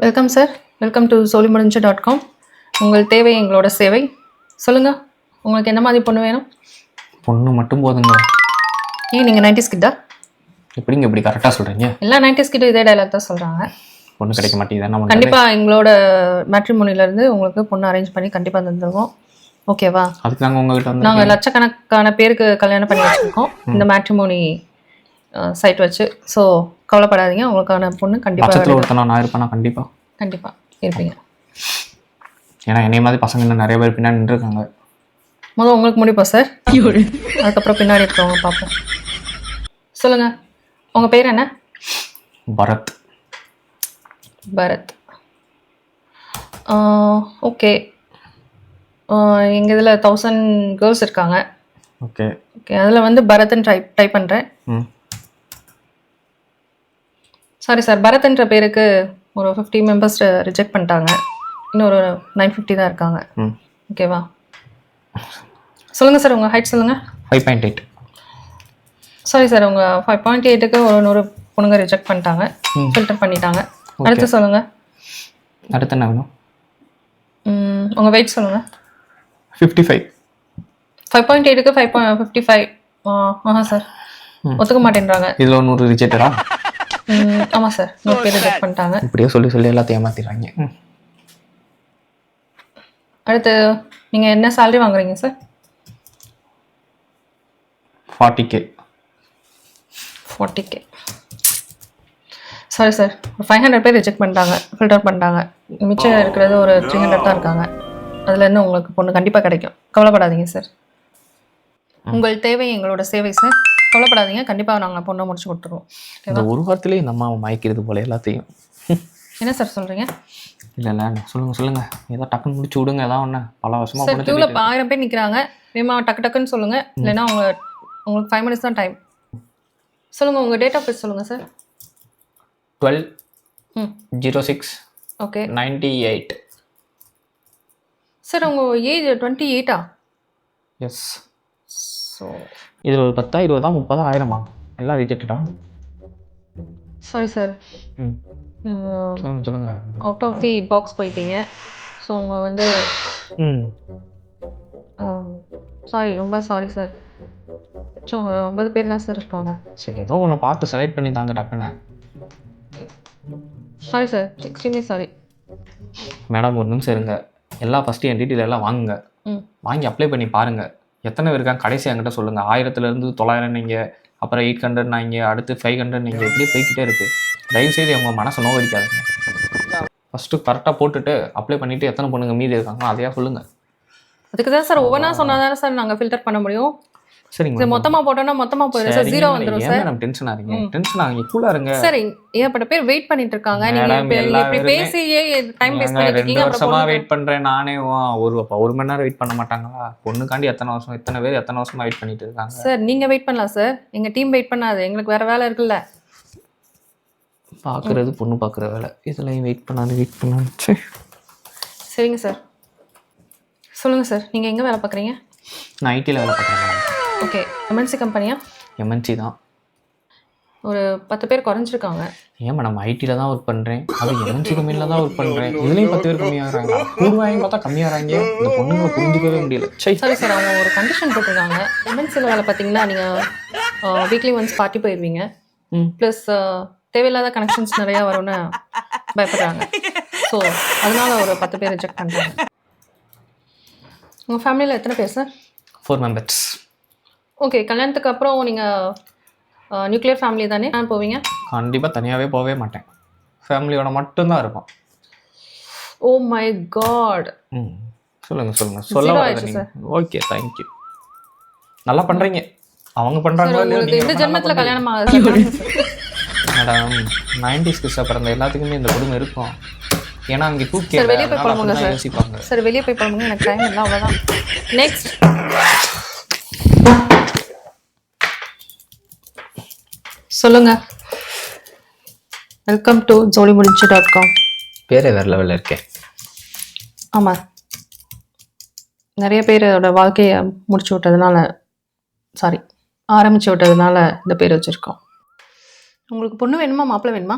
Welcome sir. Welcome to solimurinchu.com. உங்கள் தேவை எங்களோட சேவை. சொல்லுங்கள், உங்களுக்கு என்ன மாதிரி பொண்ணு வேணும்? பொண்ணு மட்டும் போதுங்க. ஏன் நீங்கள் 90s கிட்டா? எப்படிங்க இப்படி கரெக்டாக சொல்கிறீங்க? எல்லா 90s கிட்ட இதே டைலாக் தான் சொல்கிறாங்க. பொண்ணு கிடைக்க மாட்டேங்குது. கண்டிப்பாக எங்களோட மேட்ரிமோனிலேருந்து உங்களுக்கு பொண்ணு அரேஞ்ச் பண்ணி கண்டிப்பாக தந்துடுவோம். ஓகேவா? அதுக்கு நாங்கள் உங்ககிட்ட வந்து நாங்கள் லட்சக்கணக்கான பேருக்கு கல்யாணம் பண்ணி வச்சுருக்கோம் இந்த மேட்ரிமோனி சைட் வச்சு. ஸோ கவலைப்படாதீங்க, உங்களுக்கான பொண்ணு கண்டிப்பாக ஒருத்தனா நான் இருப்பேனா? கண்டிப்பாக இருப்பீங்க. ஏன்னா என்னை மாதிரி பசங்க இன்னும் நிறைய பேர் பின்னாடி நின்றுருக்காங்க. முதல் உங்களுக்கு முடிப்போம் சார், அதுக்கப்புறம் பின்னாடி இருக்கிறவங்க பார்ப்போம். சொல்லுங்கள், உங்கள் பேர் என்ன? பரத். பரத். ஓகே. எங்கள் இதில் 1000 கேர்ள்ஸ் இருக்காங்க. ஓகே ஓகே, அதில் வந்து பரத்ன்னு டைப் பண்ணுறேன். சாரி சார், பரத்ன்ற பேருக்கு ஒரு 50 மெம்பர்ஸ் ரிஜெக்ட் பண்ணிட்டாங்க. இன்னொரு 950 தான் இருக்காங்க. ஓகேவா? சொல்லுங்கள் சார், உங்கள் ஹைட் சொல்லுங்கள். 5.8. சாரி சார், உங்கள் 5.8க்கு ஒரு 100 பொண்ணுங்க ரிஜெக்ட் பண்ணிட்டாங்க, ஃபில்டர் பண்ணிட்டாங்க. அடுத்து சொல்லுங்கள். அடுத்து என்ன வேணும்? உங்கள் வெயிட் சொல்லுங்கள். 55. 5.8க்கு 5.55. ஆஹா சார், ஒத்துக்க மாட்டேன்றாங்க. இதில் 100 ரிஜெக்டரா? ஆமாம் சார், 100 பேர் ரிஜெக்ட் பண்ணிட்டாங்க. இப்படியே சொல்லி எல்லாத்தையும் ஏமாத்திடுறாங்க. அடுத்து நீங்கள் என்ன சேலரி வாங்குறீங்க sir? 40K. 40K. Sorry sir, 500 பேர் ரிஜெக்ட் பண்ணிட்டாங்க, ஃபில்டர் பண்ணிட்டாங்க. மிச்சம் இருக்கிறது ஒரு 300 தான் இருக்காங்க. அதுலேருந்து உங்களுக்கு பொண்ணு கண்டிப்பாக கிடைக்கும், கவலைப்படாதீங்க சார். உங்கள் தேவை எங்களோட சேவை சார், கவலைப்படாதீங்க, கண்டிப்பாக நாங்கள் பொண்ணை முடிச்சு கொடுத்துருவோம். இந்த ஒரு வாரத்துலேயே இந்த அம்மா மயக்கிறது போல எல்லாத்தையும். என்ன சார் சொல்கிறீங்க? இல்லை சொல்லுங்கள் ஏதோ டக்குன்னு முடிச்சு விடுங்க. ஏதாவது ஒன்று பல வருஷமாக சார், க்யூவில் 1000 பேர் நிற்கிறாங்க. வேமா டக்குன்னு சொல்லுங்கள், இல்லைன்னா உங்களுக்கு 5 minutes தான் டைம். சொல்லுங்கள், உங்கள் டேட் ஆஃப் பர்த் சொல்லுங்கள் சார். 12/06. ஓகே. 98. சார், உங்கள் ஏஜ் 28ஆ? எஸ். ஸோ இதில் ஒரு 10, 20, 30, 1000 எல்லாம் ரிஜெக்டடா? சாரி சார், சொல்லுங்க. அவுட் ஆஃப் தி பாக்ஸ் போயிட்டீங்க. ஸோ உங்கள் வந்து சாரி, ரொம்ப சாரி சார். 50 பேர் தான் சார் இருக்காங்க. சரி, ஏதோ ஒன்று பார்த்து செலக்ட் பண்ணி தாங்க டக்குன்னு. Sorry sir, extremely sorry. Madam ஒரு நிமிஷம் இருங்க. ஃபஸ்ட்டு என் டீட்டெயில் எல்லாம் வாங்குங்க. வாங்கி அப்ளை பண்ணி பாருங்கள். எத்தனை பேர் இருக்காங்க கடைசி என்கிட்ட சொல்லுங்கள். 1000லேருந்து 900 நீங்கள், அப்புறம் 800 நீங்கள், அடுத்து 500 நீங்கள், இப்படியே போய்கிட்டே இருக்குது. தயவுசெய்து உங்கள் மனசை நோவடிக்காதுங்க. ஃபஸ்ட்டு கரெக்டாக போட்டுட்டு அப்ளை பண்ணிவிட்டு எத்தனை பொண்ணுங்க மீதி இருக்காங்களோ அதையா சொல்லுங்கள். அதுக்கு தான் சார் ஒவ்வொன்றா சொன்னால் தானே சார் நாங்கள் ஃபில்டர் பண்ண முடியும். சரிங்க, மொத்தமாக போட்டோன்னா மொத்தமாக போயிடும் சார், 0 வந்துடும் சார். மேடம் டென்ஷன் ஆகிறீங்க. டென்ஷன் ஆகுங்க, கூலாக இருங்க. சார், ஏகப்பட்ட பேர் வெயிட் பண்ணிட்டு இருக்காங்க. நீங்கள் இப்படி பேசியே டைம் வேஸ்ட் பண்ணிட்டு 2 இருக்கீங்க. வருஷமாக வெயிட் பண்ணுறேன் நானே. ஒரு மணி நேரம் வெயிட் பண்ண மாட்டாங்களா? பொண்ணுக்காண்டி எத்தனை வருஷமாக வெயிட் பண்ணிட்டு இருக்காங்க. சார், நீங்கள் வெயிட் பண்ணலாம் சார், எங்கள் டீம் வெயிட் பண்ணாது, எங்களுக்கு வேறு வேலை இருக்குல்ல. பார்க்குறது பொண்ணு பார்க்குற வேலை, இதுலையும் வெயிட் பண்ணாது. சரிங்க சார், சொல்லுங்கள் சார், நீங்கள் எங்கே வேலை பார்க்குறீங்க? நான் ஐடியில் வேலை பார்க்குறேன். ஓகே, எம்என்சி கம்பெனியா? எம்என்சி தான். ஒரு 10 பேர் குறைஞ்சிருக்காங்க. ஏன் மேடம், ஐடியில் தான் ஒர்க் பண்ணுறேன், அது எம்என்சி கம்பெனியில் தான் ஒர்க் பண்ணுறேன். இதுலேயும் 10 பேர் கம்மியாகிறாங்க. கூடுவாங்க பார்த்தா கம்மியாகிறாங்க. இந்த பொண்ணுங்களை புரிஞ்சிக்கவே முடியல. சரி சார், அவங்க ஒரு கண்டிஷன் போட்டிருக்காங்க. எம்என்சியில் வேலை பார்த்தீங்கன்னா நீங்கள் வீக்லி ஒன்ஸ் பார்ட்டி போயிடுவீங்க. ப்ளஸ் தேவையில்லாத கனெக்ஷன்ஸ் நிறையா வரும்னு பயப்படுறாங்க. ஸோ அதனால ஒரு 10 பேர் ரிஜெக்ட் பண்ணுறாங்க. உங்கள் ஃபேமிலியில் எத்தனை பேர் சார்? 4 members. ஓகே, கல்யாணத்துக்கு அப்புறம் நீங்கள் நியூக்ளியர் ஃபேமிலி தானே போவீங்க? கண்டிப்பாக தனியாகவே போகவே மாட்டேன், ஃபேமிலியோட மட்டும்தான் இருக்கும். Oh my God. சொல்லுங்கள் சொல்ல. Okay, thank you. நல்லா பண்ணுறீங்க. அவங்க பண்ணுறாங்களோ இல்லையா? இந்த ஜென்மத்தில் கல்யாணம் ஆகுது மேடம். 90s கிட்ஸாக பிறந்த எல்லாத்துக்குமே இந்த குடும்பம் இருக்கும். ஏன்னா அங்கே தூக்கி வெளியே போய் பழமுங்க சார். யோசிப்பாங்க. சார், வெளியே போய் பழமுங்க, எனக்கு டைம் இல்லை, அவ்வளோதான். நெக்ஸ்ட். சொல்லுங்க. Welcome to solimurinchu.com. பேரே வேறு லெவலில் இருக்கேன். ஆமாம், நிறைய பேரோட வாழ்க்கையை முடிச்சு விட்டதுனால, ஆரம்பிச்சு விட்டதுனால இந்த பேர் வச்சுருக்கோம். உங்களுக்கு பொண்ணு வேணுமா மாப்பிள்ளை வேணுமா?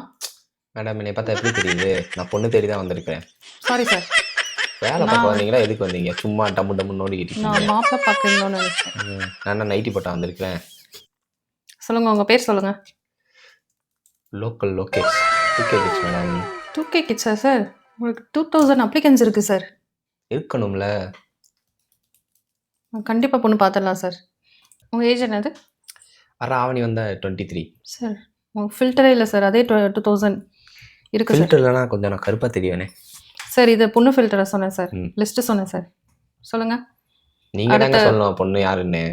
மேடம் என்னை பார்த்தா எப்படி தெரியுது? நான் பொண்ணு தேடி தான் வந்திருக்கேன். Sorry sir. வேலை பார்க்க வந்தீங்களா? எதுக்கு வந்தீங்க? சும்மா டம்மு டம்முன்னு நோண்டிக்கிட்டு இருக்கீங்க. நான் மாப்பிள்ளை பார்க்குறீங்களோன்னு நினைச்சேன். நான் என்ன நைட்டி போட்டா வந்திருக்கேன்? சொல்லுங்க, உங்க பேர் சொல்லுங்க. Local Lokesh. 2K kids madam. 2K கிட்ஸா சார்? உங்களுக்கு 2000 அப்ளிகன்ஸ் இருக்கு சார். இருக்கணும்ல. கண்டிப்பாக பொண்ணு பார்த்துடலாம் சார். உங்கள் ஏஜ் என்னது வர ஆவணி வந்தா 23. சார்? உங்கள் ஃபில்டரே இல்லை சார், அதே 2000 இருக்கு சார். ஃபில்டர் இல்லைனா கொஞ்சம் நான் கருப்பாக தெரியுவேனே. சார் இது பொண்ணு ஃபில்டரை சொன்னேன் சார், ம். லிஸ்ட்டு சொன்னேன் சார். சொல்லுங்கள். நீங்கள் தாங்க சொல்லணும் பொண்ணு யாருன்னு.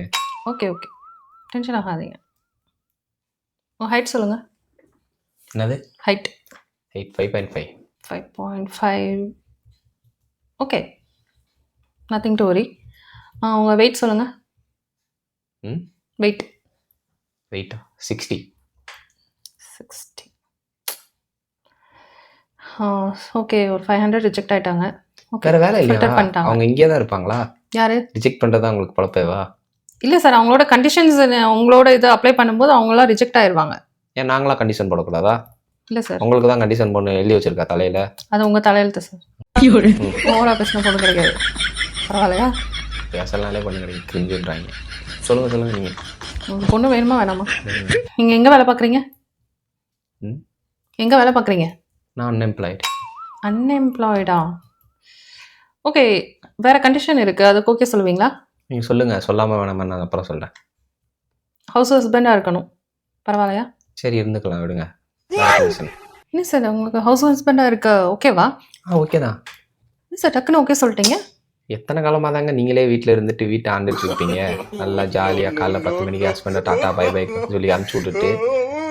ஓகே ஓகே, டென்ஷன் ஆகாதீங்க. உங்கள் ஹைட் சொல்லுங்கள். என்னது? Height 5.5. 5.5. Okay, nothing to worry. உங்கள் வெயிட் சொல்லுங்கள். ம் வெயிட் வெயிட்டா? 60. 60. ஓகே, ஒரு 500 ரிஜெக்ட் ஆயிட்டாங்க. ஓகே, வேற வேலை இல்லையா? ஃபில்டர் பண்ணிட்டாங்க. அவங்க இங்கே தான் இருப்பாங்களா? யாரு? ரிஜெக்ட் பண்ணுறதா உங்களுக்கு பொழப்பேவா? இல்லை சார், அவங்களோட கண்டிஷன்ஸ் உங்களோட இது அப்ளை பண்ணும்போது அவங்களாம் ரிஜெக்ட் ஆயிடுவாங்க. ஏன் நாங்களா கண்டிஷன் போடக்கூடாதா? இல்லை சார், உங்களுக்கு தான் கண்டிஷன் பொண்ணு எழுதி வச்சிருக்கா தலையில. அது உங்கள் தலையெழுத்து சார். ஓவரா பேசின பொண்ணு கிடைக்காது. பரவாயில்லையா? பேசலாலே பொண்ணு கிடையாது, கிரிஞ்சுன்றாங்க. சொல்லுங்கள் நீங்கள். உங்களுக்கு பொண்ணு வேணுமா வேணாமா? நீங்கள் எங்கே வேலை பார்க்குறீங்க? ம் எங்கே வேலை பார்க்குறீங்க? நான் அன்எம்ப்ளாய்டு. அன்எம்ப்ளாய்டா? ஓகே, வேற கண்டிஷன் இருக்குது, அதுக்கு ஓகே சொல்லுவீங்களா? நீங்கள் சொல்லுங்கள், சொல்லாமல் வேணாமா நான் அப்புறம் சொல்கிறேன். ஹவுஸ் ஹஸ்பண்டாக இருக்கணும். பரவாயில்லையா? சரி இருந்துக்கலாம், விடுங்க. வேற கண்டிஷன். என்ன சார், உங்களுக்கு ஹவுஸ் ஹஸ்பண்டாக இருக்க ஓகேவா? ஓகே தான். என்ன சார் டக்குன்னு ஓகே சொல்லிட்டீங்க? எத்தனை காலமாக தாங்க நீங்களே வீட்டில் இருந்துட்டு வீட்டை ஆண்டுட்டு இருப்பீங்க? நல்லா ஜாலியாக காலைல 10 மணிக்கு ஹஸ்பண்டை டாட்டா பை பை சொல்லி அனுப்பிச்சி விட்டுட்டு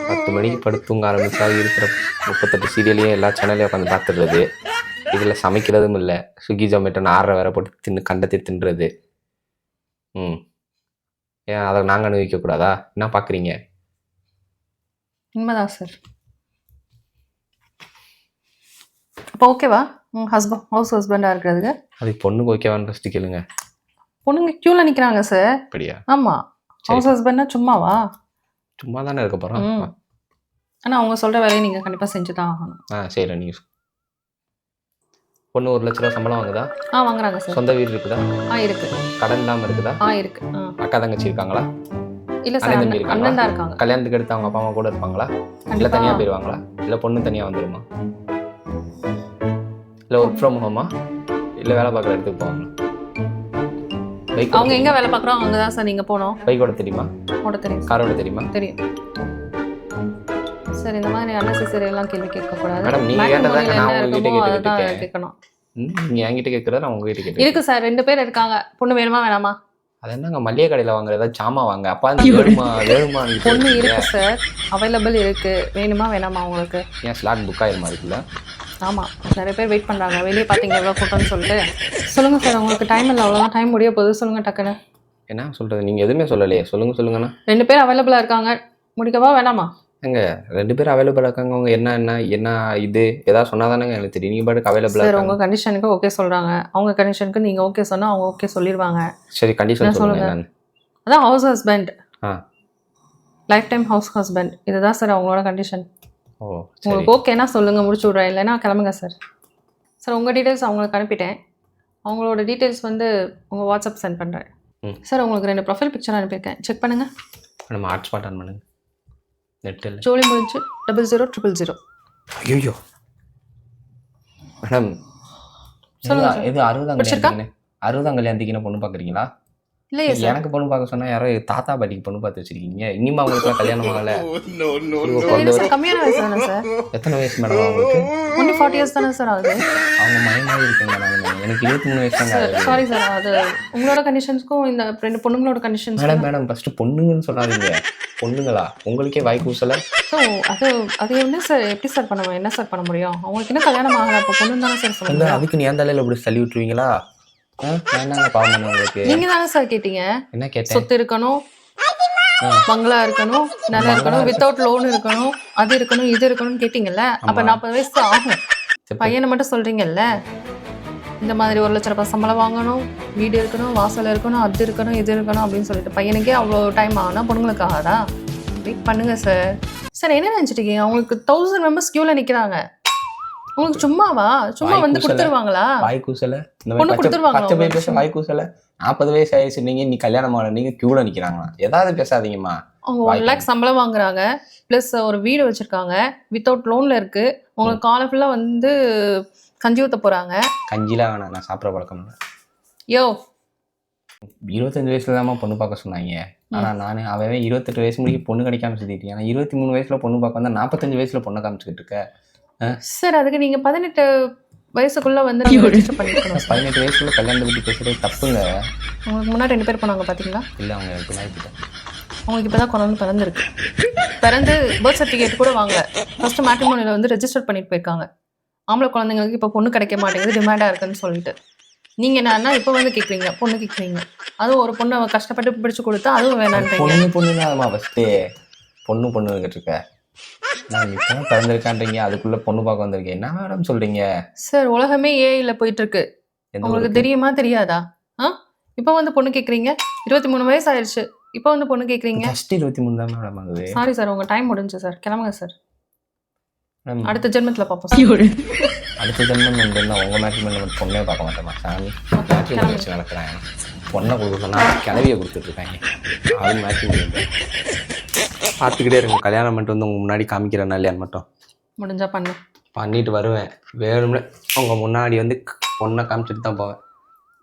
10 மணிக்கு படுத்து தூங்க ஆரம்பிச்சா இருக்கிற 38 சீரியலையும் எல்லா சேனல்லையும் உட்காந்து பார்த்துடுறது. இதில் சமைக்கிறதும் இல்லை, ஸ்விக்கி ஜொமேட்டோன்னு ஆர்டர் வேற போட்டு கண்டத்தை தின்றது. ஏன் அதை நாங்கள் அனுபவிக்கக்கூடாதா? என்ன பார்க்குறீங்க? உண்மைதான் சார். அப்போ ஓகேவா உங்கள் ஹவுஸ் ஹஸ்பண்டாக இருக்கிறதுக்கு? அது பொண்ணுக்கு ஓகேவான்னு ஃபஸ்ட்டு கேளுங்க. பொண்ணுங்க க்யூவில் நிற்கிறாங்க சார். அப்படியா? ஆமாம். ஹவுஸ் ஹஸ்பண்ட்னா சும்மாவா? சும்மா தானே இருக்க போகிறோம். ஆனால் அவங்க சொல்கிற வேலையை நீங்கள் கண்டிப்பாக செஞ்சு தான் ஆகணும். சரி நீங்கள் பொண்ணு 1 லட்ச ரூபா சம்பளம் வாங்குதா? வாங்குறாங்க சார். சொந்த வீடு இருக்குதா? இருக்கு. கடன் இல்லாமல் இருக்குதா? இருக்கு. அக்கா தங்கச்சி இருக்காங்களா? இல்லை சார், அண்ணன் தான் இருக்காங்க. கல்யாணத்துக்கு எடுத்து அவங்க அப்பா அம்மா கூட இருப்பாங்களா? இல்லை தனியாக போயிடுவாங்களா? இல்லை பொண்ணு தனியாக வந்துடுமா? இல்லை ஒர்க் ஃப்ரம் ஹோமா? இல்லை வேலை பார்க்குற இடத்துக்கு போவாங்களா? பைக் அவங்க எங்கே வேலை பார்க்குறோம் அங்கே தான் சார் நீங்கள் போகணும். பைக் ஓட தெரியுமா? ஓட தெரியும். கார் ஓட தெரியுமா? தெரியும் சார். இந்த மாதிரி அன்னெசரி எல்லாம் கேள்வி கேட்கக்கூடாது. மேடம் நீங்கள் கேட்டதாக நான் உங்ககிட்ட கேட்கணும். நீங்கள் என்கிட்ட கேட்குறத நான் உங்ககிட்ட கேட்குறேன். இருக்கு சார், 2 பேர் இருக்காங்க. பொண்ணு வேணுமா வேணாமா? அது என்னங்க மளிகை கடையில் வாங்குற ஏதாவது சாமா வாங்க. அப்பா வேணுமா? பொண்ணு இருக்கு சார், அவைலபிள் இருக்கு. வேணுமா வேணாமா உங்களுக்கு? ஏன் ஸ்லாட் புக் ஆயிருமா இருக்குல்ல? ஆமாம், நிறைய பேர் வெயிட் பண்ணுறாங்க. வெளியே பார்த்தீங்க எவ்வளோ கூட்டம்னு சொல்லிட்டு. சொல்லுங்கள் சார், உங்களுக்கு டைம் இல்லை, அவ்வளோதான். டைம் முடிய போகுது, சொல்லுங்கள் டக்குன்னு. என்ன சொல்கிறது? நீங்கள் எதுவுமே சொல்லலையே. சொல்லுங்கண்ணா. 2 பேர் அவைலபிளாக இருக்காங்க, முடிக்கவா வேணாமா? எங்க 2 பேர் அவைலபிளாக இருக்காங்க. அவங்க என்ன இது ஏதாவது சொன்னால் தானேங்க எனக்கு தெரியும். நீங்கள் பாட்டுக்கு அவைலபிளாக சார், உங்கள் கண்டிஷனுக்கு ஓகே சொல்கிறாங்க. அவங்க கண்டிஷனுக்கு நீங்கள் ஓகே சொன்னால் அவங்க ஓகே சொல்லிடுவாங்க. சரி கண்டிஷன் சொல்லுங்கள். அதான் ஹவுஸ் ஹஸ்பண்ட், ஆ லைஃப் டைம் ஹவுஸ் ஹஸ்பண்ட், இதுதான் சார் அவங்களோட கண்டிஷன். ஓ உங்களுக்கு ஓகேனா சொல்லுங்கள், முடிச்சு விட்றேன். இல்லைன்னா கிளம்புங்க சார். சார், உங்கள் டீட்டெயில்ஸ் அவங்களுக்கு அனுப்பிட்டேன். அவங்களோட டீட்டெயில்ஸ் உங்கள் வாட்ஸ்அப் சென்ட் பண்ணுறேன். சார், உங்களுக்கு 2 ப்ரொஃபைல் பிக்சர் அனுப்பியிருக்கேன், செக் பண்ணுங்கள். நம்ம ஹாட்ஸ்பாட் ஆன் பண்ணுங்க. நெட்டில் ஜோலி முடிஞ்சு 000000. ஐயோ மேடம், சொல்லுங்க. இது 60ஆம் கல்யாணத்துக்கு பொண்ணு பார்க்குறீங்களா? இல்லையே சார், எனக்கு பொண்ணு பார்க்க சொன்னா யாரோ தாத்தா பாட்டிக்கு பொண்ணு பார்த்து வச்சிருக்கீங்க. இனிமே அவங்களுக்குலாம் கல்யாணம் ஆகல. கம்மியான வயசு தானே சார்? எத்தனை வயசு மேடம் அவங்களுக்கு? ஒன்லி 40 இயர்ஸ் தானே சார் ஆகுது. அவங்க மயமாவே இருக்குங்க. எனக்கு 23 வயசு தாங்க. சாரி சார், அது உங்களோட கண்டிஷன்ஸ்க்கும் இந்த 2 பொண்ணுங்களோட கண்டிஷன்ஸ். மேடம் ஃபர்ஸ்ட் பொண்ணுங்கன்னு சொல்லாதீங்க. பொண்ணுங்களா? உங்களுக்கே வாய் கூசல. ஸோ அது என்ன சார், எப்படி சார் பண்ணுவோம்? என்ன சார் பண்ண முடியும்? அவங்களுக்கு என்ன கல்யாணம் ஆகலை, அப்போ பொண்ணு தானே சார் சொல்லுங்க. அதுக்கு நீ அந்த தலையில இப்படி தள்ளி விட்டுருவீங்களா? என்னங்க பாவம் பண்ண உங்களுக்கு? நீங்க தானே சார் கேட்டீங்க. என்ன கேட்டேன்? சொத்து இருக்கணும், பங்களா இருக்கணும், நிலம் இருக்கணும், வித்தவுட் லோன் இருக்கணும், அது இருக்கணும், இது இருக்கணும்னு கேட்டீங்கல்ல. அப்ப 40 வயசு ஆகும். பையனை மட்டும் சொல்றீங்கல்ல, இந்த மாதிரி 1 லட்ச ரூபாய் சம்பளம் வாங்கணும், வீடு இருக்கணும், வாசல் இருக்கணும், அது இருக்கணும், இது இருக்கணும் அப்படின்னு சொல்லிட்டு பையனுக்கே அவ்வளோ டைம் ஆகுனா பொண்ணுங்களுக்கு ஆகாதா? வெயிட் பண்ணுங்க சார். சார் என்ன நினைச்சிட்டு இருக்கீங்க? அவங்களுக்கு 1000 மெம்பர்ஸ் கியூல நிக்கிறாங்க. உங்களுக்கு சும்மாவா? சும்மா வாய் வந்து கூசல. கொடுத்துருவாங்களா? வாய் கூசல இந்த பொண்ணு மாதிரி கொடுத்துருவாங்களா பச்சை போய் உங்களுக்கு? பேச வாய் கூசல. 40 வயசு ஆயிடுச்சு, நீங்க நீ கல்யாணம் ஆகல, நீங்க கியூல நிக்கிறாங்களா? ஏதாவது பேசாதீங்கம்மா. அவங்க வாய் 1 lakh சம்பளம் வாங்குறாங்க, ப்ளஸ் ஒரு வீடு வச்சிருக்காங்க, வித்தவுட் லோன்ல இருக்கு. உங்களுக்கு காலம் ஃபுல்லா வந்து கஞ்சி ஊத்த போறாங்க. கஞ்சிலாம் வேணாம், நான் சாப்பிட்ற பழக்கம் இல்லை. யோ 25 வயசுல தான் பொண்ணு பார்க்க சொன்னாங்க. ஆனா நானு அவன் 28 வயசு முடிக்க பொண்ணு கிடைக்காம சுத்திட்டு, ஆனா 23 வயசுல பொண்ணு பார்க்க வந்தா 45 வயசுல பொண்ணை காமிச்சுக்கிட்டு இருக்க. சார், அதுக்கு நீங்க 18 வயசுக்குள்ள வந்து நீங்க ரெஜிஸ்டர் பண்ணிக்கணும் சார். 18 வயசுல கல்யாணத்தை பத்தி பேசுறது தப்புங்க. உங்களுக்கு முன்னாடி 2 பேர் போனாங்க பாத்தீங்களா? இல்ல அவங்க எனக்கு நாய்க்கிட்ட உங்களுக்கு இப்பதான் குழந்தை பிறந்திருக்கு. பிறந்து பர்த் சர்டிஃபிகேட் கூட வாங்கல. ஃபர்ஸ்ட் மேட்ரிமோனியில் வந்து ரெஜிஸ்டர் பண்ணிட்டு போயிருக்காங்க. ஆம்பளை குழந்தைங்களுக்கு இப்போ பொண்ணு கிடைக்க மாட்டேங்குது, டிமாண்டா இருக்குன்னு சொல்லிட்டு. நீங்க என்னன்னா இப்போ வந்து கேட்குறீங்க, பொண்ணு கேட்குறீங்க. அதுவும் ஒரு பொண்ணை கஷ்டப்பட்டு பிடிச்சு கொடுத்தா அதுவும் வேணான்றீங்க. பொண்ணுதான்மா ஃபர்ஸ்ட்டு. பொண்ணு இருக்க. நான் இப்போ பிறந்திருக்கான்றீங்க, அதுக்குள்ள பொண்ணு பார்க்க வந்திருக்கேன். என்ன மேடம் சொல்றீங்க? சார், உலகமே ஏஐல போயிட்டு இருக்கு. எந்த உங்களுக்கு ஊருக்கு? தெரியுமா தெரியாதா? இப்போ வந்து பொண்ணு கேட்குறீங்க. 23 வயசு ஆயிடுச்சு, இப்போ வந்து பொண்ணு கேட்குறீங்க. ஃபர்ஸ்ட் 23 தான் மேடம் ஆகுது. சாரி சார், உங்க டைம் முடிஞ்சு சார், கிளம்புங்க சார். மேடம், அடுத்த ஜென்மத்துல பார்ப்போம் சார். அடுத்த ஜென்மம் வந்து உங்க மேட்ரிமோனியில் பொண்ணே பார்க்க மாட்டேமா சாமி. மேட்ரிமோனி வச்சு நடக்கிறாங்க. பொண்ணை கொடுக்க சொன்னா கிளவியை கொடுத்துட்டு இருக்காங்க. அது மேட்ரிமோனி பார்த்துக்கிட்டே இருங்க. கல்யாணம் பண்ணிட்டு வந்து உங்க முன்னாடி காமிக்கிறேன் இல்லையான்னு மட்டும் முடிஞ்சா பண்ணு. பண்ணிட்டு வருவேன். வேணும்னு உங்க முன்னாடி வந்து பொண்ணை காமிச்சிட்டு தான் போவேன்.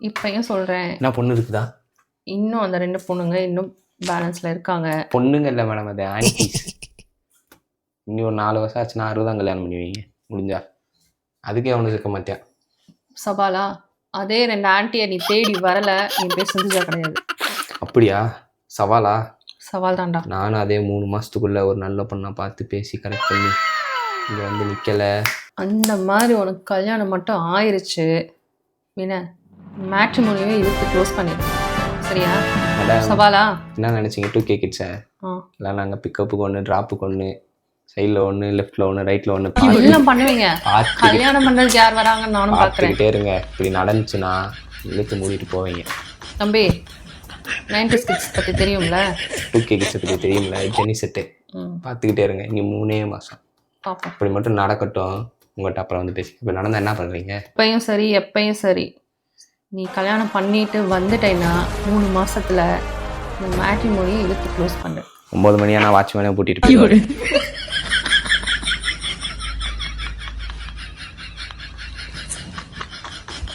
இப்பயும் சொல்றேன், என்ன பொண்ணு இருக்குதா? இன்னும் அந்த 2 பொண்ணுங்க இன்னும் பேலன்ஸ்ல இருக்காங்க. பொண்ணுங்க இல்லை மேடம், அது ஆன்டிஸ். இன்னும் ஒரு 4 வருஷம் ஆச்சுன்னா 60 கல்யாணம் பண்ணுவீங்க முடிஞ்சா. அதுக்கே அவனுக்கு இருக்க மாட்டேன். சபாலா, அதே 2 ஆன்ட்டியை நீ தேடி வரல, நீ பேர் செஞ்சா கிடையாது. அப்படியா? சவாலா? சவால் தான்டா. நானும் அதே 3 மாசத்துக்குள்ள ஒரு நல்ல பொண்ணை பார்த்து பேசி கரெக்ட் பண்ணி இங்கே வந்து நிற்கல. அந்த மாதிரி உனக்கு கல்யாணம் மட்டும் ஆயிருச்சு என்ன, மேட்ரிமோனியவே இழுத்து க்ளோஸ் பண்ணிடு. சரியா மேடம், சவாலா? என்ன நினச்சிங்க? 2K கிட்ஸ் இல்லை, நாங்கள் பிக்கப்புக்கு ஒன்று, ட்ராப்புக்கு ஒன்று, சைடில் ஒன்று, லெஃப்டில் ஒன்று, ரைட்டில் ஒன்று எல்லாம் பண்ணுவீங்க. கல்யாணம் பண்றதுக்கு யார் வராங்கன்னு நானும் பார்க்குறேன். பார்த்துக்கிட்டே இருங்க. இப்படி நடந்துச்சுன்னா இழுத்து மூடிட்டு போவீங்க. தம்பி, 90s கிட்ஸ் பற்றி தெரியும்ல? 2K கிட்ஸை பற்றி தெரியும்ல? ஜெனி செட்டு பார்த்துக்கிட்டே இருங்க. இனி 3 மாதம் பார்ப்போம். இப்படி மட்டும் நடக்கட்டும். உங்கள்கிட்ட அப்புறம் வந்து பேசி. இப்போ நடந்தால் என்ன பண்ணுறீங்க? எப்பயும் சரி, எப்பயும் சரி, நீ கல்யாணம் பண்ணிட்டு வந்துட்டேன்னா 3 மாசத்துல இந்த மேட்ரிமோனியை இழுத்து க்ளோஸ் பண்ணு. 9 மணியான வாட்ச்மேனே பூட்டிட்டு போயிடுவாரு.